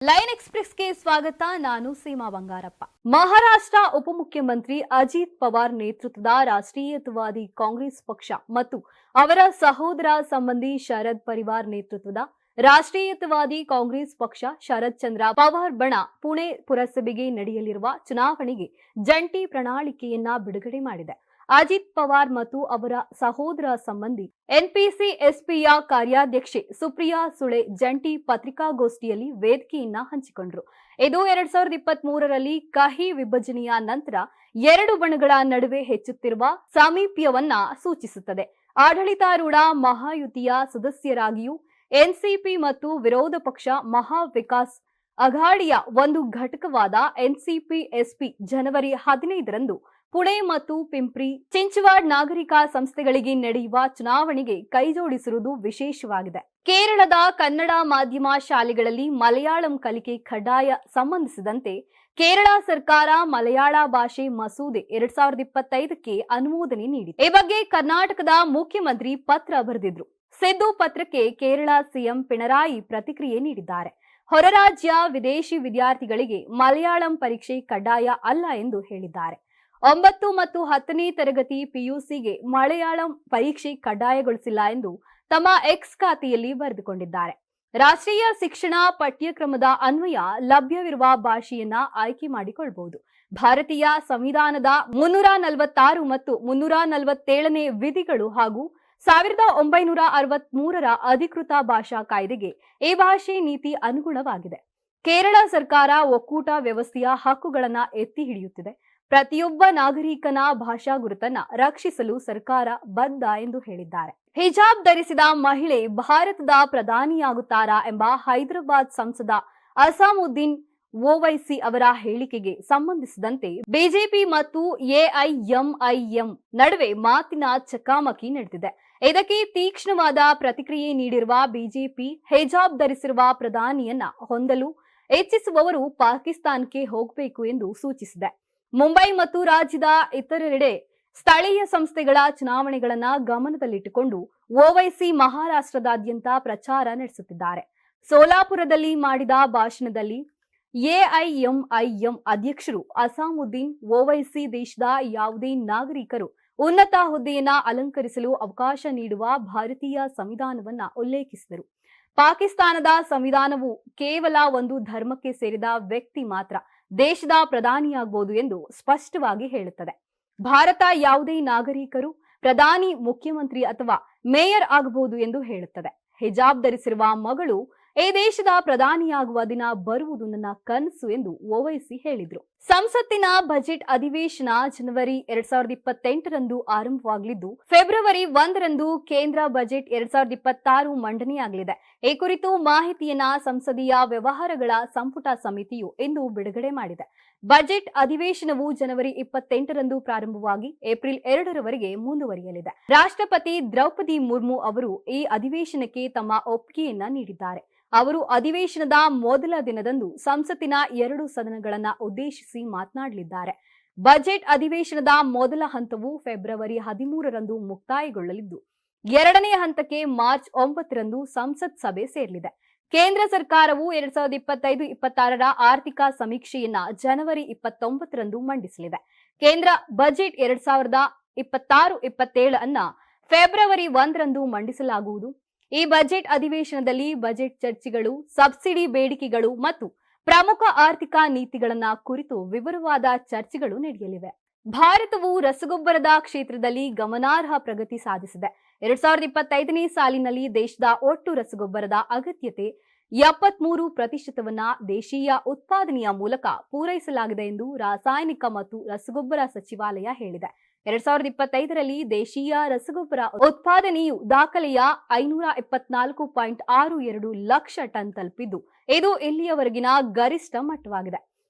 Line ಎಕ್ಸ್‌ಪ್ರೆಸ್‌ಗೆ ಸ್ವಾಗತ. ನಾನು ಸೀಮಾ ಬಂಗಾರಪ್ಪ. ಮಹಾರಾಷ್ಟ್ರ ಉಪಮುಖ್ಯಮಂತ್ರಿ ಅಜಿತ್ ಪವಾರ್ ನೇತೃತ್ವದ ರಾಷ್ಟ್ರೀಯತಾವಾದಿ ಕಾಂಗ್ರೆಸ್ ಪಕ್ಷ ಮತ್ತು ಅವರ ಸಹೋದರ ಸಂಬಂಧಿ ಶರದ್ ಪವಾರ್ ನೇತೃತ್ವದ ರಾಷ್ಟ್ರೀಯತಾವಾದಿ ಕಾಂಗ್ರೆಸ್ ಪಕ್ಷ ಶರದ್ ಚಂದ್ರ ಪವಾರ್ ಬಣ ಪುಣೆ ಪುರಸಭೆಗೆ ನಡೆಯಲಿರುವ ಚುನಾವಣೆಗೆ ಜಂಟಿ ಪ್ರಣಾಳಿಕೆಯನ್ನ ಬಿಡುಗಡೆ ಮಾಡಿದೆ. ಅಜಿತ್ ಪವಾರ್ ಮತ್ತು ಅವರ ಸಹೋದರ ಸಂಬಂಧಿ ಎನ್ಪಿಸಿ-ಎಸ್ಪಿಯ ಕಾರ್ಯಾಧ್ಯಕ್ಷೆ ಸುಪ್ರಿಯಾ ಸುಳೆ ಜಂಟಿ ಪತ್ರಿಕಾಗೋಷ್ಠಿಯಲ್ಲಿ ವೇದಿಕೆಯನ್ನ ಹಂಚಿಕೊಂಡರು. ಇದು 2023ರಲ್ಲಿ ಕಹಿ ವಿಭಜನೆಯ ನಂತರ ಎರಡು ಬಣಗಳ ನಡುವೆ ಹೆಚ್ಚುತ್ತಿರುವ ಸಾಮೀಪ್ಯವನ್ನ ಸೂಚಿಸುತ್ತದೆ. ಆಡಳಿತಾರೂಢ ಮಹಾಯುತಿಯ ಸದಸ್ಯರಾಗಿಯೂ ಎನ್ಸಿಪಿ ಮತ್ತು ವಿರೋಧ ಪಕ್ಷ ಮಹಾ ವಿಕಾಸ್ ಅಘಾಡಿಯ ಒಂದು ಘಟಕವಾದ ಎನ್ಸಿಪಿ-ಎಸ್ಪಿ ಜನವರಿ 15ರಂದು ಪುಣೆ ಮತ್ತು ಪಿಂಪ್ರಿ ಚಿಂಚವಾಡ್ ನಾಗರಿಕ ಸಂಸ್ಥೆಗಳಿಗೆ ನಡೆಯುವ ಚುನಾವಣೆಗೆ ಕೈಜೋಡಿಸಿರುವುದು ವಿಶೇಷವಾಗಿದೆ. ಕೇರಳದ ಕನ್ನಡ ಮಾಧ್ಯಮ ಶಾಲೆಗಳಲ್ಲಿ ಮಲಯಾಳಂ ಕಲಿಕೆ ಕಡ್ಡಾಯ ಸಂಬಂಧಿಸಿದಂತೆ ಕೇರಳ ಸರ್ಕಾರ ಮಲಯಾಳ ಭಾಷೆ ಮಸೂದೆ 2025ಕ್ಕೆ ಅನುಮೋದನೆ ನೀಡಿದೆ. ಈ ಬಗ್ಗೆ ಕರ್ನಾಟಕದ ಮುಖ್ಯಮಂತ್ರಿ ಪತ್ರ ಬರೆದಿದ್ರು. ಸಿದ್ದು ಪತ್ರಕ್ಕೆ ಕೇರಳ ಸಿಎಂ ಪಿಣರಾಯಿ ಪ್ರತಿಕ್ರಿಯೆ ನೀಡಿದ್ದಾರೆ. ಹೊರರಾಜ್ಯ ವಿದೇಶಿ ವಿದ್ಯಾರ್ಥಿಗಳಿಗೆ ಮಲಯಾಳಂ ಪರೀಕ್ಷೆ ಕಡ್ಡಾಯ ಅಲ್ಲ ಎಂದು ಹೇಳಿದ್ದಾರೆ. 9 ಮತ್ತು 10ನೇ ತರಗತಿ ಪಿಯುಸಿಗೆ ಮಲಯಾಳಂ ಪರೀಕ್ಷೆ ಕಡ್ಡಾಯಗೊಳಿಸಿಲ್ಲ ಎಂದು ತಮ್ಮ ಎಕ್ಸ್ ಖಾತೆಯಲ್ಲಿ ಬರೆದುಕೊಂಡಿದ್ದಾರೆ. ರಾಷ್ಟ್ರೀಯ ಶಿಕ್ಷಣ ಪಠ್ಯಕ್ರಮದ ಅನ್ವಯ ಲಭ್ಯವಿರುವ ಭಾಷೆಯನ್ನ ಆಯ್ಕೆ ಮಾಡಿಕೊಳ್ಳಬಹುದು. ಭಾರತೀಯ ಸಂವಿಧಾನದ 346 ಮತ್ತು 347ನೇ ವಿಧಿಗಳು ಹಾಗೂ 1963ರ ಅಧಿಕೃತ ಭಾಷಾ ಕಾಯ್ದೆಗೆ ಈ ಭಾಷೆ ನೀತಿ ಅನುಗುಣವಾಗಿದೆ. ಕೇರಳ ಸರ್ಕಾರ ಒಕ್ಕೂಟ ವ್ಯವಸ್ಥೆಯ ಹಕ್ಕುಗಳನ್ನ ಎತ್ತಿ ಹಿಡಿಯುತ್ತಿದೆ. ಪ್ರತಿಯೊಬ್ಬ ನಾಗರಿಕನ ಭಾಷಾ ಗುರುತನ್ನ ರಕ್ಷಿಸಲು ಸರ್ಕಾರ ಬದ್ಧ ಎಂದು ಹೇಳಿದ್ದಾರೆ. ಹಿಜಾಬ್ ಧರಿಸಿದ ಮಹಿಳೆ ಭಾರತದ ಪ್ರಧಾನಿಯಾಗುತ್ತಾರಾ ಎಂಬ ಹೈದರಾಬಾದ್ ಸಂಸದ ಅಸಾಮುದ್ದೀನ್ ಓವೈಸಿ ಅವರ ಹೇಳಿಕೆಗೆ ಸಂಬಂಧಿಸಿದಂತೆ ಬಿಜೆಪಿ ಮತ್ತು ಎಐಎಂಐಎಂ ನಡುವೆ ಮಾತಿನ ಚಕಮಕಿ ನಡೆದಿದೆ. ಇದಕ್ಕೆ ತೀಕ್ಷ್ಣವಾದ ಪ್ರತಿಕ್ರಿಯೆ ನೀಡಿರುವ ಬಿಜೆಪಿ ಹಿಜಾಬ್ ಧರಿಸಿರುವ ಪ್ರಧಾನಿಯನ್ನ ಹೊಂದಲು ಇಚ್ಛಿಸುವವರು ಪಾಕಿಸ್ತಾನಕ್ಕೆ ಹೋಗಬೇಕು ಎಂದು ಸೂಚಿಸಿದೆ. ಮುಂಬೈ ಮತ್ತು ರಾಜ್ಯದ ಇತರೆಡೆ ಸ್ಥಳೀಯ ಸಂಸ್ಥೆಗಳ ಚುನಾವಣೆಗಳನ್ನ ಗಮನದಲ್ಲಿಟ್ಟುಕೊಂಡು ಓವೈಸಿ ಮಹಾರಾಷ್ಟ್ರದಾದ್ಯಂತ ಪ್ರಚಾರ ನಡೆಸುತ್ತಿದ್ದಾರೆ. ಸೋಲಾಪುರದಲ್ಲಿ ಮಾಡಿದ ಭಾಷಣದಲ್ಲಿ ಎಐಎಂಐಎಂ ಅಧ್ಯಕ್ಷರು ಅಸಾಮುದ್ದೀನ್ ಓವೈಸಿ ದೇಶದ ಯಾವುದೇ ನಾಗರಿಕರು ಉನ್ನತ ಹುದ್ದೆಯನ್ನ ಅಲಂಕರಿಸಲು ಅವಕಾಶ ನೀಡುವ ಭಾರತೀಯ ಸಂವಿಧಾನವನ್ನ ಉಲ್ಲೇಖಿಸಿದರು. ಪಾಕಿಸ್ತಾನದ ಸಂವಿಧಾನವು ಕೇವಲ ಒಂದು ಧರ್ಮಕ್ಕೆ ಸೇರಿದ ವ್ಯಕ್ತಿ ಮಾತ್ರ ದೇಶದ ಪ್ರಧಾನಿಯಾಗಬಹುದು ಎಂದು ಸ್ಪಷ್ಟವಾಗಿ ಹೇಳುತ್ತದೆ. ಭಾರತ ಯಾವುದೇ ನಾಗರಿಕರು ಪ್ರಧಾನಿ, ಮುಖ್ಯಮಂತ್ರಿ ಅಥವಾ ಮೇಯರ್ ಆಗಬಹುದು ಎಂದು ಹೇಳುತ್ತದೆ. ಹಿಜಾಬ್ ಧರಿಸಿರುವ ಮಗಳು ಈ ದೇಶದ ಪ್ರಧಾನಿಯಾಗುವ ದಿನ ಬರುವುದು ನನ್ನ ಕನಸು ಎಂದು ಓವೈಸಿ ಹೇಳಿದ್ರು. ಸಂಸತ್ತಿನ ಬಜೆಟ್ ಅಧಿವೇಶನ ಜನವರಿ 2028ರಂದು ಆರಂಭವಾಗಲಿದ್ದು ಫೆಬ್ರವರಿ 1ರಂದು ಕೇಂದ್ರ ಬಜೆಟ್ 2026 ಮಂಡನೆಯಾಗಲಿದೆ. ಈ ಕುರಿತು ಮಾಹಿತಿಯನ್ನ ಸಂಸದೀಯ ವ್ಯವಹಾರಗಳ ಸಂಪುಟ ಸಮಿತಿಯು ಇಂದು ಬಿಡುಗಡೆ ಮಾಡಿದೆ. ಬಜೆಟ್ ಅಧಿವೇಶನವು ಜನವರಿ 28ರಂದು ಪ್ರಾರಂಭವಾಗಿ ಏಪ್ರಿಲ್ 2ರವರೆಗೆ ಮುಂದುವರಿಯಲಿದೆ. ರಾಷ್ಟ್ರಪತಿ ದ್ರೌಪದಿ ಮುರ್ಮು ಅವರು ಈ ಅಧಿವೇಶನಕ್ಕೆ ತಮ್ಮ ಒಪ್ಪಿಗೆಯನ್ನ ನೀಡಿದ್ದಾರೆ. ಅವರು ಅಧಿವೇಶನದ ಮೊದಲ ದಿನದಂದು ಸಂಸತ್ತಿನ 2 ಸದನಗಳನ್ನ ಉದ್ದೇಶಿಸಿ ಮಾತನಾಡಲಿದ್ದಾರೆ. ಬಜೆಟ್ ಅಧಿವೇಶನದ ಮೊದಲ ಹಂತವು ಫೆಬ್ರವರಿ 13ರಂದು ಮುಕ್ತಾಯಗೊಳ್ಳಲಿದ್ದು ಎರಡನೇ ಹಂತಕ್ಕೆ ಮಾರ್ಚ್ 9ರಂದು ಸಂಸತ್ ಸಭೆ ಸೇರಲಿದೆ. ಕೇಂದ್ರ ಸರ್ಕಾರವು 2025-26ರ ಆರ್ಥಿಕ ಸಮೀಕ್ಷೆಯನ್ನ ಜನವರಿ 29ರಂದು ಮಂಡಿಸಲಿದೆ. ಕೇಂದ್ರ ಬಜೆಟ್ 2026-27 ಅನ್ನ ಫೆಬ್ರವರಿ 1ರಂದು ಮಂಡಿಸಲಾಗುವುದು. ಈ ಬಜೆಟ್ ಅಧಿವೇಶನದಲ್ಲಿ ಬಜೆಟ್ ಚರ್ಚೆಗಳು, ಸಬ್ಸಿಡಿ ಬೇಡಿಕೆಗಳು ಮತ್ತು ಪ್ರಮುಖ ಆರ್ಥಿಕ ನೀತಿಗಳನ್ನ ಕುರಿತು ವಿವರವಾದ ಚರ್ಚೆಗಳು ನಡೆಯಲಿವೆ. ಭಾರತವು ರಸಗೊಬ್ಬರದ ಕ್ಷೇತ್ರದಲ್ಲಿ ಗಮನಾರ್ಹ ಪ್ರಗತಿ ಸಾಧಿಸಿದೆ. 2025ನೇ ಸಾಲಿನಲ್ಲಿ ದೇಶದ ಒಟ್ಟು ರಸಗೊಬ್ಬರದ ಅಗತ್ಯತೆ 73%ವನ್ನ ದೇಶೀಯ ಉತ್ಪಾದನೆಯ ಮೂಲಕ ಪೂರೈಸಲಾಗಿದೆ ಎಂದು ರಾಸಾಯನಿಕ ಮತ್ತು ರಸಗೊಬ್ಬರ ಸಚಿವಾಲಯ ಹೇಳಿದೆ. 2025ರಲ್ಲಿ ದೇಶೀಯ ರಸಗೊಬ್ಬರ ಉತ್ಪಾದನೆಯು ದಾಖಲೆಯ 524.62 ಲಕ್ಷ ಟನ್ ತಲುಪಿದ್ದು ಇದು ಇಲ್ಲಿಯವರೆಗಿನ ಗರಿಷ್ಠ ಮಟ್ಟವಾಗಿದೆ.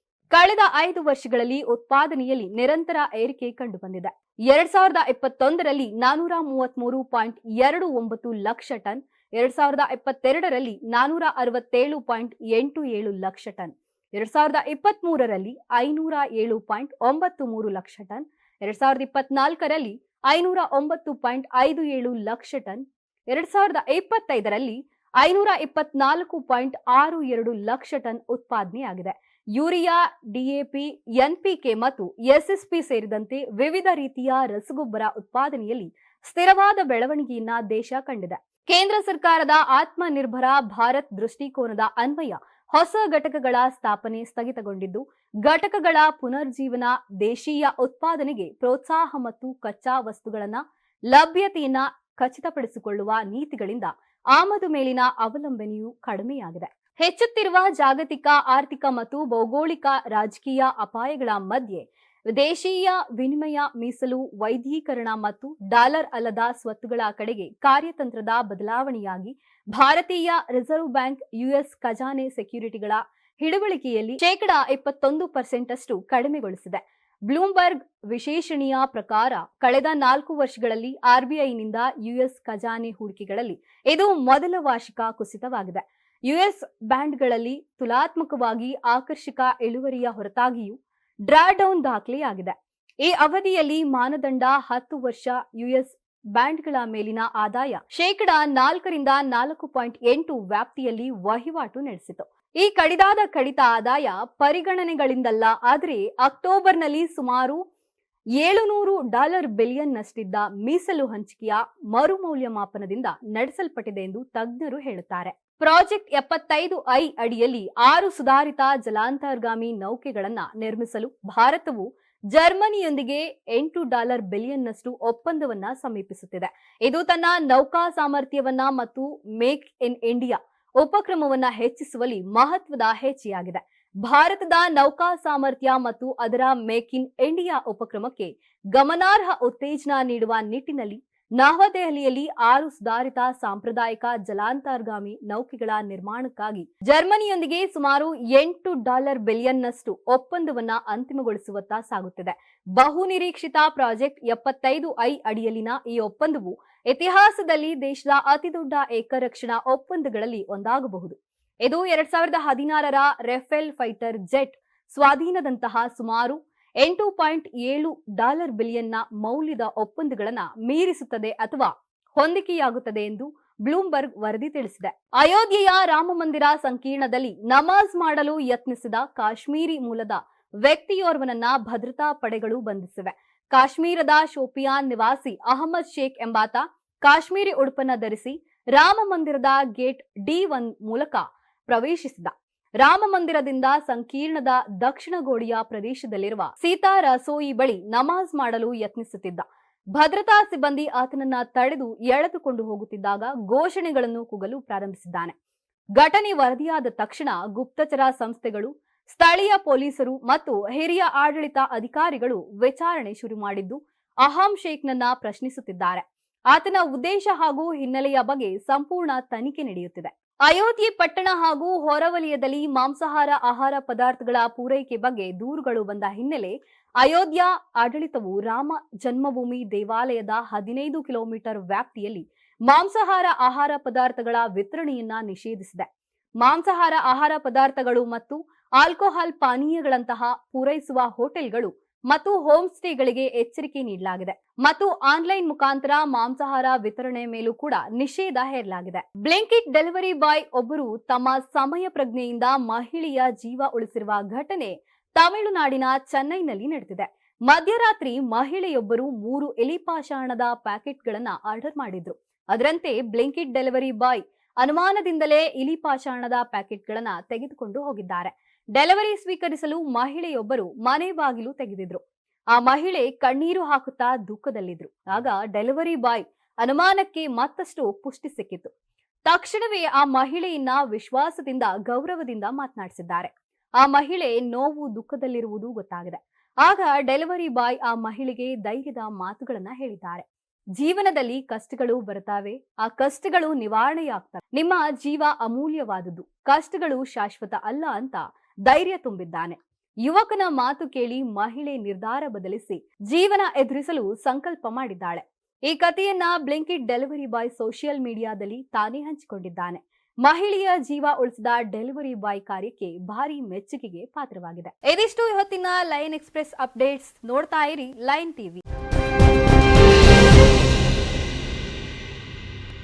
ಕಳೆದ 5 ವರ್ಷಗಳಲ್ಲಿ ಉತ್ಪಾದನೆಯಲ್ಲಿ ನಿರಂತರ ಏರಿಕೆ ಕಂಡುಬಂದಿದೆ. 2021ರಲ್ಲಿ 433.29 ಲಕ್ಷ ಟನ್, 2022ರಲ್ಲಿ 467.87 ಲಕ್ಷ ಟನ್, 2023ರಲ್ಲಿ 507.93 ಲಕ್ಷ ಟನ್, 2024ರಲ್ಲಿ 509.57 ಲಕ್ಷ ಟನ್, 2025ರಲ್ಲಿ 524.62 ಲಕ್ಷ ಟನ್ ಉತ್ಪಾದನೆಯಾಗಿದೆ. ಯೂರಿಯಾ, ಡಿಎಪಿ, ಎನ್ಪಿಕೆ ಮತ್ತು ಎಸ್ಎಸ್ಪಿ ಸೇರಿದಂತೆ ವಿವಿಧ ರೀತಿಯ ರಸಗೊಬ್ಬರ ಉತ್ಪಾದನೆಯಲ್ಲಿ ಸ್ಥಿರವಾದ ಬೆಳವಣಿಗೆಯನ್ನ ದೇಶ ಕಂಡಿದೆ. ಕೇಂದ್ರ ಸರ್ಕಾರದ ಆತ್ಮನಿರ್ಭರ ಭಾರತ್ ದೃಷ್ಟಿಕೋನದ ಅನ್ವಯ ಹೊಸ ಘಟಕಗಳ ಸ್ಥಾಪನೆ ಸ್ಥಗಿತಗೊಂಡಿದ್ದು, ಘಟಕಗಳ ಪುನರ್ಜೀವನ, ದೇಶೀಯ ಉತ್ಪಾದನೆಗೆ ಪ್ರೋತ್ಸಾಹ ಮತ್ತು ಕಚ್ಚಾ ವಸ್ತುಗಳನ್ನ ಲಭ್ಯತೆಯನ್ನ ಖಚಿತಪಡಿಸಿಕೊಳ್ಳುವ ನೀತಿಗಳಿಂದ ಆಮದು ಮೇಲಿನ ಅವಲಂಬನೆಯು ಕಡಿಮೆಯಾಗಿದೆ. ಹೆಚ್ಚುತ್ತಿರುವ ಜಾಗತಿಕ ಆರ್ಥಿಕ ಮತ್ತು ಭೌಗೋಳಿಕ ರಾಜಕೀಯ ಅಪಾಯಗಳ ಮಧ್ಯೆ ದೇಶೀಯ ವಿನಿಮಯ ಮೀಸಲು ವೈದ್ಯೀಕರಣ ಮತ್ತು ಡಾಲರ್ ಅಲ್ಲದ ಸ್ವತ್ತುಗಳ ಕಡೆಗೆ ಕಾರ್ಯತಂತ್ರದ ಬದಲಾವಣೆಯಾಗಿ ಭಾರತೀಯ ರಿಸರ್ವ್ ಬ್ಯಾಂಕ್ ಯುಎಸ್ ಖಜಾನೆ ಸೆಕ್ಯೂರಿಟಿಗಳ ಹಿಡುವಳಿಕೆಯಲ್ಲಿ 21% ಅಷ್ಟು ಕಡಿಮೆಗೊಳಿಸಿದೆ. ಬ್ಲೂಮ್ಬರ್ಗ್ ವಿಶ್ಲೇಷಣೆಯ ಪ್ರಕಾರ ಕಳೆದ 4 ವರ್ಷಗಳಲ್ಲಿ ಆರ್ಬಿಐನಿಂದ ಯುಎಸ್ ಖಜಾನೆ ಹೂಡಿಕೆಗಳಲ್ಲಿ ಇದು ಮೊದಲ ವಾರ್ಷಿಕ ಕುಸಿತವಾಗಿದೆ. ಯುಎಸ್ ಬ್ಯಾಂಡ್ಗಳಲ್ಲಿ ತುಲನಾತ್ಮಕವಾಗಿ ಆಕರ್ಷಕ ಇಳುವರಿಯ ಹೊರತಾಗಿಯೂ ಡ್ರಾಡೌನ್ ದಾಖಲೆಯಾಗಿದೆ. ಈ ಅವಧಿಯಲ್ಲಿ ಮಾನದಂಡ 10 ವರ್ಷ ಯುಎಸ್ ಬ್ಯಾಂಡ್ಗಳ ಮೇಲಿನ ಆದಾಯ 4% ವ್ಯಾಪ್ತಿಯಲ್ಲಿ ವಹಿವಾಟು ನಡೆಸಿತು. ಈ ಕಡಿತ ಆದಾಯ ಪರಿಗಣನೆಗಳಿಂದಲ್ಲ, ಆದರೆ ಅಕ್ಟೋಬರ್ನಲ್ಲಿ ಸುಮಾರು $700 ಬಿಲಿಯನ್ ನಷ್ಟಿದ್ದ ಮೀಸಲು ಹಂಚಿಕೆಯ ಮರುಮೌಲ್ಯಮಾಪನದಿಂದ ನಡೆಸಲ್ಪಟ್ಟಿದೆ ಎಂದು ತಜ್ಞರು ಹೇಳುತ್ತಾರೆ. ಪ್ರಾಜೆಕ್ಟ್ 75I ಅಡಿಯಲ್ಲಿ 6 ಸುಧಾರಿತ ಜಲಾಂತರ್ಗಾಮಿ ನೌಕೆಗಳನ್ನು ನಿರ್ಮಿಸಲು ಭಾರತವು ಜರ್ಮನಿಯೊಂದಿಗೆ $8 ಬಿಲಿಯನ್ ನಷ್ಟು ಒಪ್ಪಂದವನ್ನ ಸಮೀಪಿಸುತ್ತಿದೆ. ಇದು ತನ್ನ ನೌಕಾ ಸಾಮರ್ಥ್ಯವನ್ನ ಮತ್ತು ಮೇಕ್ ಇನ್ ಇಂಡಿಯಾ ಉಪಕ್ರಮವನ್ನ ಹೆಚ್ಚಿಸುವಲ್ಲಿ ಮಹತ್ವದ ಹೆಜ್ಜೆಯಾಗಿದೆ. ಭಾರತದ ನೌಕಾ ಸಾಮರ್ಥ್ಯ ಮತ್ತು ಅದರ ಮೇಕ್ ಇನ್ ಇಂಡಿಯಾ ಉಪಕ್ರಮಕ್ಕೆ ಗಮನಾರ್ಹ ಉತ್ತೇಜನ ನೀಡುವ ನಿಟ್ಟಿನಲ್ಲಿ ನವದೆಹಲಿಯಲ್ಲಿ 6 ಸುಧಾರಿತ ಸಾಂಪ್ರದಾಯಿಕ ಜಲಾಂತರ್ಗಾಮಿ ನೌಕೆಗಳ ನಿರ್ಮಾಣಕ್ಕಾಗಿ ಜರ್ಮನಿಯೊಂದಿಗೆ ಸುಮಾರು $8 ಬಿಲಿಯನ್ ನಷ್ಟು ಒಪ್ಪಂದವನ್ನ ಅಂತಿಮಗೊಳಿಸುವತ್ತ ಸಾಗುತ್ತಿದೆ. ಬಹುನಿರೀಕ್ಷಿತ ಪ್ರಾಜೆಕ್ಟ್ 75I ಅಡಿಯಲ್ಲಿನ ಈ ಒಪ್ಪಂದವು ಇತಿಹಾಸದಲ್ಲಿ ದೇಶದ ಅತಿದೊಡ್ಡ ಏಕರಕ್ಷಣಾ ಒಪ್ಪಂದಗಳಲ್ಲಿ ಒಂದಾಗಬಹುದು. ಇದು 2016ರ ರೆಫೇಲ್ ಫೈಟರ್ ಜೆಟ್ ಸ್ವಾಧೀನದಂತಹ ಸುಮಾರು $8.7 ಬಿಲಿಯನ್ನ ಮೌಲ್ಯದ ಒಪ್ಪಂದಗಳನ್ನು ಮೀರಿಸುತ್ತದೆ ಅಥವಾ ಹೊಂದಿಕೆಯಾಗುತ್ತದೆ ಎಂದು ಬ್ಲೂಮ್ಬರ್ಗ್ ವರದಿ ತಿಳಿಸಿದೆ. ಅಯೋಧ್ಯೆಯ ರಾಮಮಂದಿರ ಸಂಕೀರ್ಣದಲ್ಲಿ ನಮಾಜ್ ಮಾಡಲು ಯತ್ನಿಸಿದ ಕಾಶ್ಮೀರಿ ಮೂಲದ ವ್ಯಕ್ತಿಯೋರ್ವನನ್ನ ಭದ್ರತಾ ಪಡೆಗಳು ಬಂಧಿಸಿವೆ. ಕಾಶ್ಮೀರದ ಶೋಪಿಯಾನ್ ನಿವಾಸಿ ಅಹಮದ್ ಶೇಖ್ ಎಂಬಾತ ಕಾಶ್ಮೀರಿ ಉಡುಪನ್ನ ಧರಿಸಿ ರಾಮ ಮಂದಿರದ ಗೇಟ್ D1 ಮೂಲಕ ಪ್ರವೇಶಿಸಿದ. ರಾಮ ಮಂದಿರದಿಂದ ಸಂಕೀರ್ಣದ ದಕ್ಷಿಣ ಗೋಡೆಯ ಪ್ರದೇಶದಲ್ಲಿರುವ ಸೀತಾ ರಸೋಯಿ ಬಳಿ ನಮಾಜ್ ಮಾಡಲು ಯತ್ನಿಸುತ್ತಿದ್ದ. ಭದ್ರತಾ ಸಿಬ್ಬಂದಿ ಆತನನ್ನ ತಡೆದು ಎಳೆದುಕೊಂಡು ಹೋಗುತ್ತಿದ್ದಾಗ ಘೋಷಣೆಗಳನ್ನು ಕೂಗಲು ಪ್ರಾರಂಭಿಸಿದ್ದಾನೆ. ಘಟನೆ ವರದಿಯಾದ ತಕ್ಷಣ ಗುಪ್ತಚರ ಸಂಸ್ಥೆಗಳು, ಸ್ಥಳೀಯ ಪೊಲೀಸರು ಮತ್ತು ಹಿರಿಯ ಆಡಳಿತ ಅಧಿಕಾರಿಗಳು ವಿಚಾರಣೆ ಶುರು ಮಾಡಿದ್ದು ಅಹಂ ಶೇಖ್ನನ್ನ ಪ್ರಶ್ನಿಸುತ್ತಿದ್ದಾರೆ. ಆತನ ಉದ್ದೇಶ ಹಾಗೂ ಹಿನ್ನೆಲೆಯ ಬಗ್ಗೆ ಸಂಪೂರ್ಣ ತನಿಖೆ ನಡೆಯುತ್ತಿದೆ. ಅಯೋಧ್ಯೆ ಪಟ್ಟಣ ಹಾಗೂ ಹೊರವಲಯದಲ್ಲಿ ಮಾಂಸಾಹಾರ ಆಹಾರ ಪದಾರ್ಥಗಳ ಪೂರೈಕೆ ಬಗ್ಗೆ ದೂರುಗಳು ಬಂದ ಹಿನ್ನೆಲೆ ಅಯೋಧ್ಯ ಆಡಳಿತವು ರಾಮ ಜನ್ಮಭೂಮಿ ದೇವಾಲಯದ 15 ಕಿಲೋಮೀಟರ್ ವ್ಯಾಪ್ತಿಯಲ್ಲಿ ಮಾಂಸಾಹಾರ ಆಹಾರ ಪದಾರ್ಥಗಳ ವಿತರಣೆಯನ್ನ ನಿಷೇಧಿಸಿದೆ. ಮಾಂಸಾಹಾರ ಆಹಾರ ಪದಾರ್ಥಗಳು ಮತ್ತು ಆಲ್ಕೋಹಾಲ್ ಪಾನೀಯಗಳಂತಹ ಪೂರೈಸುವ ಹೋಟೆಲ್ಗಳು ಮತ್ತು ಹೋಮ್ ಸ್ಟೇಗಳಿಗೆ ಎಚ್ಚರಿಕೆ ನೀಡಲಾಗಿದೆ ಮತ್ತು ಆನ್ಲೈನ್ ಮುಖಾಂತರ ಮಾಂಸಾಹಾರ ವಿತರಣೆ ಮೇಲೂ ಕೂಡ ನಿಷೇಧ ಹೇರಲಾಗಿದೆ. ಬ್ಲಿಂಕಿಟ್ ಡೆಲಿವರಿ ಬಾಯ್ ಒಬ್ಬರು ತಮ್ಮ ಸಮಯ ಪ್ರಜ್ಞೆಯಿಂದ ಮಹಿಳೆಯ ಜೀವ ಉಳಿಸಿರುವ ಘಟನೆ ತಮಿಳುನಾಡಿನ ಚೆನ್ನೈನಲ್ಲಿ ನಡೆದಿದೆ. ಮಧ್ಯರಾತ್ರಿ ಮಹಿಳೆಯೊಬ್ಬರು 3 ಎಲಿಪಾಷಾಣದ ಪ್ಯಾಕೆಟ್ಗಳನ್ನ ಆರ್ಡರ್ ಮಾಡಿದ್ರು. ಅದರಂತೆ ಬ್ಲಿಂಕಿಟ್ ಡೆಲಿವರಿ ಬಾಯ್ ಅನುಮಾನದಿಂದಲೇ ಇಲಿಪಾಷಾಣದ ಪ್ಯಾಕೆಟ್ಗಳನ್ನ ತೆಗೆದುಕೊಂಡು ಹೋಗಿದ್ದಾರೆ. ಡೆಲಿವರಿ ಸ್ವೀಕರಿಸಲು ಮಹಿಳೆಯೊಬ್ಬರು ಮನೆ ಬಾಗಿಲು ತೆಗೆದಿದ್ರು. ಆ ಮಹಿಳೆ ಕಣ್ಣೀರು ಹಾಕುತ್ತಾ ದುಃಖದಲ್ಲಿದ್ರು. ಆಗ ಡೆಲಿವರಿ ಬಾಯ್ ಅನುಮಾನಕ್ಕೆ ಮತ್ತಷ್ಟು ಪುಷ್ಟಿ ಸಿಕ್ಕಿತು. ತಕ್ಷಣವೇ ಆ ಮಹಿಳೆಯನ್ನ ವಿಶ್ವಾಸದಿಂದ, ಗೌರವದಿಂದ ಮಾತನಾಡಿಸಿದ್ದಾರೆ. ಆ ಮಹಿಳೆ ನೋವು, ದುಃಖದಲ್ಲಿರುವುದು ಗೊತ್ತಾಗಿದೆ. ಆಗ ಡೆಲಿವರಿ ಬಾಯ್ ಆ ಮಹಿಳೆಗೆ ಧೈರ್ಯದ ಮಾತುಗಳನ್ನ ಹೇಳಿದ್ದಾರೆ. ಜೀವನದಲ್ಲಿ ಕಷ್ಟಗಳು ಬರುತ್ತವೆ, ಆ ಕಷ್ಟಗಳು ನಿವಾರಣೆಯಾಗ್ತವೆ. ನಿಮ್ಮ ಜೀವ ಅಮೂಲ್ಯವಾದುದು, ಕಷ್ಟಗಳು ಶಾಶ್ವತ ಅಲ್ಲ ಅಂತ ಧೈರ್ಯ ತುಂಬಿದ್ದಾನೆ. ಯುವಕನ ಮಾತು ಕೇಳಿ ಮಹಿಳೆ ನಿರ್ಧಾರ ಬದಲಿಸಿ ಜೀವನ ಎದುರಿಸಲು ಸಂಕಲ್ಪ ಮಾಡಿದ್ದಾಳೆ. ಈ ಕಥೆಯನ್ನ ಬ್ಲಿಂಕಿಟ್ ಡೆಲಿವರಿ ಬಾಯ್ ಸೋಷಿಯಲ್ ಮೀಡಿಯಾದಲ್ಲಿ ತಾನೇ ಹಂಚಿಕೊಂಡಿದ್ದಾನೆ. ಮಹಿಳೆಯ ಜೀವ ಉಳಿಸಿದ ಡೆಲಿವರಿ ಬಾಯ್ ಕಾರ್ಯಕ್ಕೆ ಭಾರಿ ಮೆಚ್ಚುಗೆಗೆ ಪಾತ್ರವಾಗಿದೆ. ಇದಿಷ್ಟು ಇವತ್ತಿನ ಲೈನ್ ಎಕ್ಸ್‌ಪ್ರೆಸ್ ಅಪ್ಡೇಟ್ಸ್. ನೋಡ್ತಾ ಇರಿ ಲೈನ್ ಟಿವಿ.